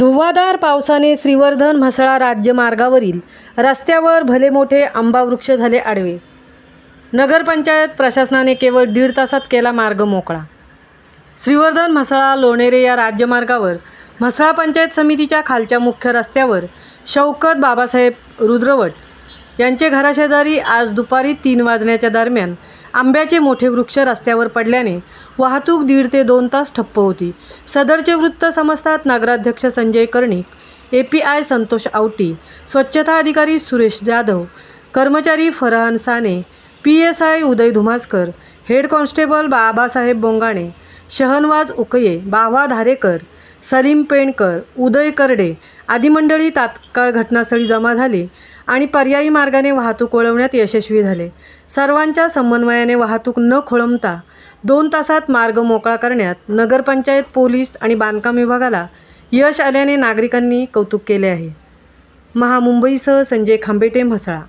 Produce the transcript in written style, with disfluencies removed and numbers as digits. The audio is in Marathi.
धुव्वाधार पावसाने श्रीवर्धन म्हसळा राज्यमार्गावरील रस्त्यावर भले मोठे आंबा वृक्ष झाले आडवे। नगरपंचायत प्रशासनाने केवळ 1.5 तासात केला मार्ग मोकळा। श्रीवर्धन म्हसळा लोणेरे या राज्यमार्गावर म्हसळा पंचायत समितीच्या खालच्या मुख्य रस्त्यावर शौकत बाबासाहेब रुद्रवट यांचे घराशेजारी आज दुपारी 3 वाजण्याच्या दरम्यान आंब्याचे मोठे वृक्ष रस्त्यावर पडल्याने वाहतूक 1.5 ते 2 तास ठप्प होती। सदरचे वृत्त समजतात नगराध्यक्ष संजय कर्णिक, API संतोष आवटी, स्वच्छता अधिकारी सुरेश जाधव, कर्मचारी फरहान साने, PSI उदय धुमासकर, हेड कॉन्स्टेबल बाबासाहेब बोंगाणे, शहनवाज उकये, बावा धारेकर, सलीम पेणकर, उदय करडे आदी मंडळी तात्काळ घटनास्थळी जमा झाली आणि पर्यायी मार्गाने वाहतूक वळवण्यात यशस्वी झाले। सर्वांच्या समन्वयाने वाहतूक न खोळंबता 2 तासात मार्ग मोकळा करण्यात नगरपंचायत, पोलीस आणि बांधकाम विभागाला यश आल्याने नागरिकांनी कौतुक केले आहे। महामुंबईसह संजय खांबेटे, म्हसळा।